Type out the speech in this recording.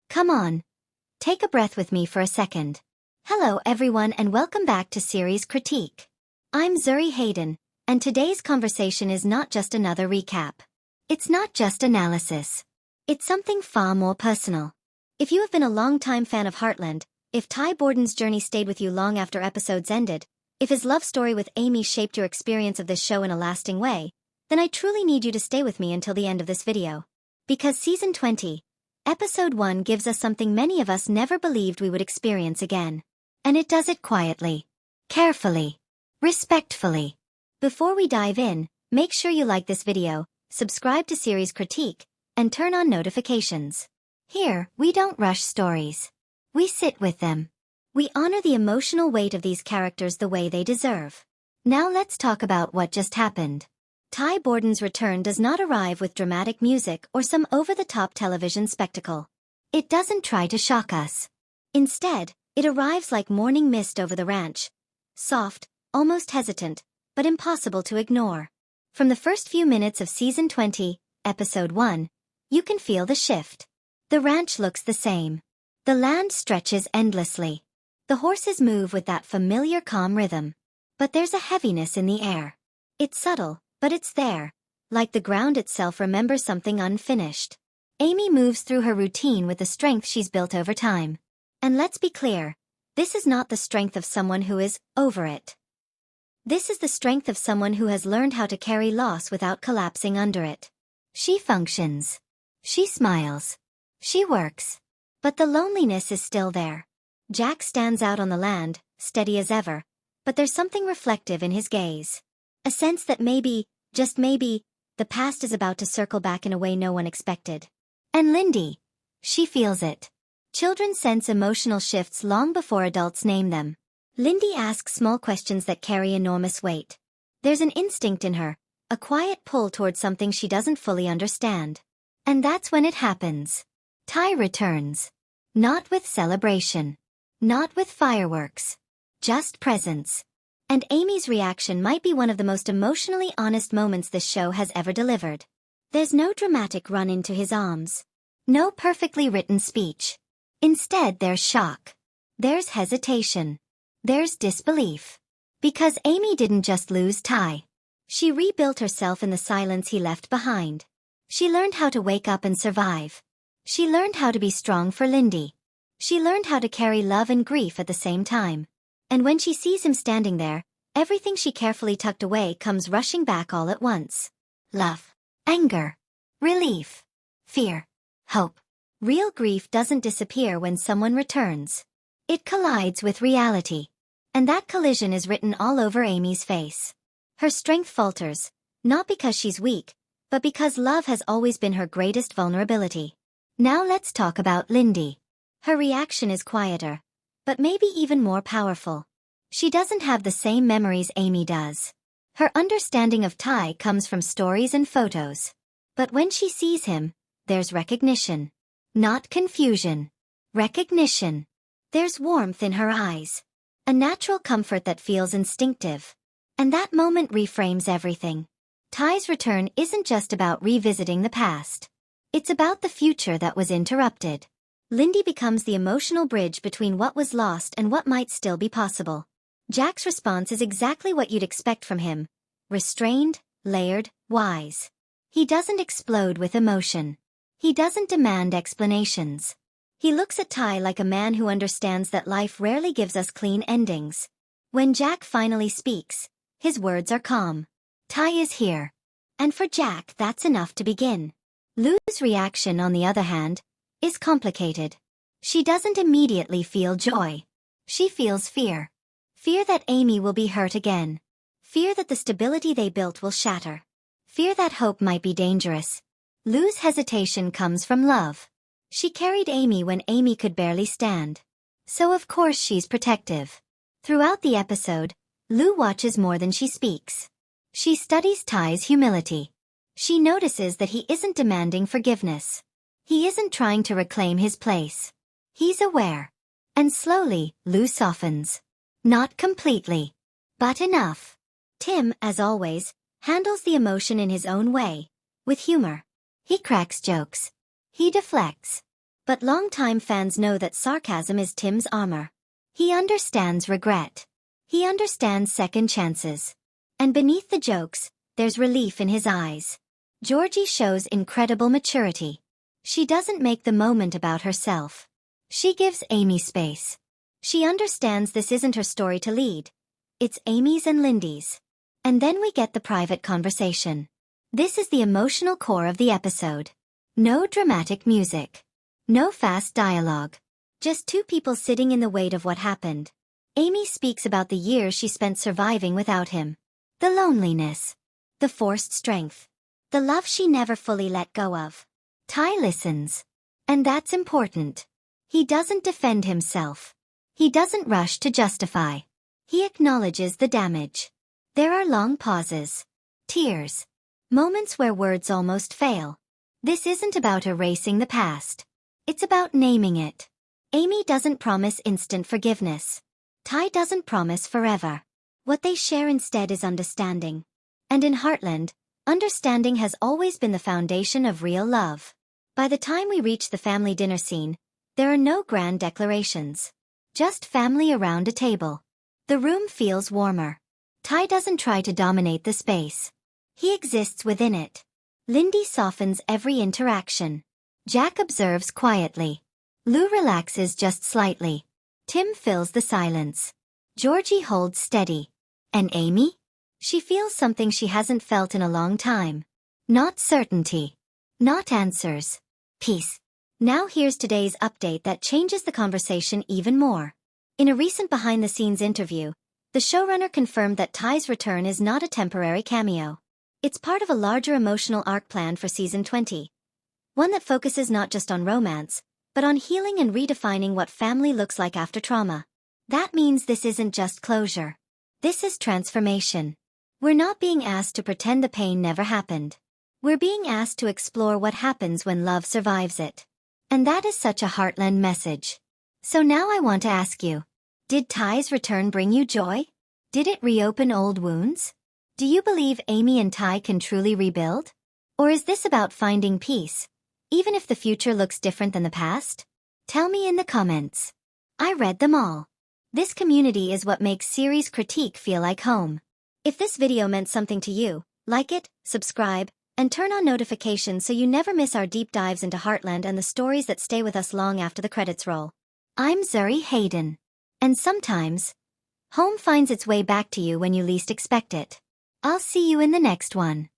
Come on. Take a breath with me for a second. Hello everyone and welcome back to Series Critique. I'm Zuri Hayden, and today's conversation is not just another recap. It's not just analysis. It's something far more personal. If you have been a long-time fan of Heartland, if Ty Borden's journey stayed with you long after episodes ended, if his love story with Amy shaped your experience of this show in a lasting way, then I truly need you to stay with me until the end of this video. Because Season 20, Episode 1 gives us something many of us never believed we would experience again. And it does it quietly, carefully, respectfully. Before we dive in, make sure you like this video, subscribe to Series Critique, and turn on notifications. Here, we don't rush stories. We sit with them. We honor the emotional weight of these characters the way they deserve. Now let's talk about what just happened. Ty Borden's return does not arrive with dramatic music or some over-the-top television spectacle. It doesn't try to shock us. Instead, it arrives like morning mist over the ranch. Soft, almost hesitant, but impossible to ignore. From the first few minutes of Season 20, Episode 1, you can feel the shift. The ranch looks the same. The land stretches endlessly. The horses move with that familiar calm rhythm. But there's a heaviness in the air. It's subtle, but it's there, like the ground itself remembers something unfinished. Amy moves through her routine with the strength she's built over time. And let's be clear, this is not the strength of someone who is over it. This is the strength of someone who has learned how to carry loss without collapsing under it. She functions. She smiles. She works. But the loneliness is still there. Jack stands out on the land, steady as ever, but there's something reflective in his gaze. A sense that maybe, just maybe, the past is about to circle back in a way no one expected. And Lindy. She feels it. Children sense emotional shifts long before adults name them. Lindy asks small questions that carry enormous weight. There's an instinct in her, a quiet pull towards something she doesn't fully understand. And that's when it happens. Ty returns. Not with celebration. Not with fireworks. Just presence. And Amy's reaction might be one of the most emotionally honest moments this show has ever delivered. There's no dramatic run into his arms. No perfectly written speech. Instead there's shock. There's hesitation. There's disbelief. Because Amy didn't just lose Ty. She rebuilt herself in the silence he left behind. She learned how to wake up and survive. She learned how to be strong for Lindy. She learned how to carry love and grief at the same time. And when she sees him standing there, everything she carefully tucked away comes rushing back all at once. Love. Anger. Relief. Fear. Hope. Real grief doesn't disappear when someone returns. It collides with reality. And that collision is written all over Amy's face. Her strength falters, not because she's weak, but because love has always been her greatest vulnerability. Now let's talk about Lindy. Her reaction is quieter, but maybe even more powerful. She doesn't have the same memories Amy does. Her understanding of Ty comes from stories and photos. But when she sees him, there's recognition. Not confusion. Recognition. There's warmth in her eyes. A natural comfort that feels instinctive. And that moment reframes everything. Ty's return isn't just about revisiting the past. It's about the future that was interrupted. Lindy becomes the emotional bridge between what was lost and what might still be possible. Jack's response is exactly what you'd expect from him. Restrained, layered, wise. He doesn't explode with emotion. He doesn't demand explanations. He looks at Ty like a man who understands that life rarely gives us clean endings. When Jack finally speaks, his words are calm. Ty is here. And for Jack that's enough to begin. Lou's reaction, on the other hand, is complicated. She doesn't immediately feel joy. She feels fear. Fear that Amy will be hurt again. Fear that the stability they built will shatter. Fear that hope might be dangerous. Lou's hesitation comes from love. She carried Amy when Amy could barely stand. So of course she's protective. Throughout the episode, Lou watches more than she speaks. She studies Ty's humility. She notices that he isn't demanding forgiveness. He isn't trying to reclaim his place. He's aware. And slowly, Lou softens. Not completely. But enough. Tim, as always, handles the emotion in his own way. With humor. He cracks jokes. He deflects. But longtime fans know that sarcasm is Tim's armor. He understands regret. He understands second chances. And beneath the jokes, there's relief in his eyes. Georgie shows incredible maturity. She doesn't make the moment about herself. She gives Amy space. She understands this isn't her story to lead. It's Amy's and Lindy's. And then we get the private conversation. This is the emotional core of the episode. No dramatic music. No fast dialogue. Just two people sitting in the weight of what happened. Amy speaks about the years she spent surviving without him. The loneliness. The forced strength. The love she never fully let go of. Ty listens. And that's important. He doesn't defend himself. He doesn't rush to justify. He acknowledges the damage. There are long pauses. Tears. Moments where words almost fail. This isn't about erasing the past. It's about naming it. Amy doesn't promise instant forgiveness. Ty doesn't promise forever. What they share instead is understanding. And in Heartland, understanding has always been the foundation of real love. By the time we reach the family dinner scene, there are no grand declarations. Just family around a table. The room feels warmer. Ty doesn't try to dominate the space. He exists within it. Lindy softens every interaction. Jack observes quietly. Lou relaxes just slightly. Tim fills the silence. Georgie holds steady. And Amy? She feels something she hasn't felt in a long time. Not certainty. Not answers. Peace. Now here's today's update that changes the conversation even more. In a recent behind-the-scenes interview, the showrunner confirmed that Ty's return is not a temporary cameo. It's part of a larger emotional arc planned for season 20. One that focuses not just on romance, but on healing and redefining what family looks like after trauma. That means this isn't just closure. This is transformation. We're not being asked to pretend the pain never happened. We're being asked to explore what happens when love survives it. And that is such a Heartland message. So now I want to ask you, did Ty's return bring you joy? Did it reopen old wounds? Do you believe Amy and Ty can truly rebuild? Or is this about finding peace, even if the future looks different than the past? Tell me in the comments. I read them all. This community is what makes series critique feel like home. If this video meant something to you, like it, subscribe, and turn on notifications so you never miss our deep dives into Heartland and the stories that stay with us long after the credits roll. I'm Zuri Hayden. And sometimes, home finds its way back to you when you least expect it. I'll see you in the next one.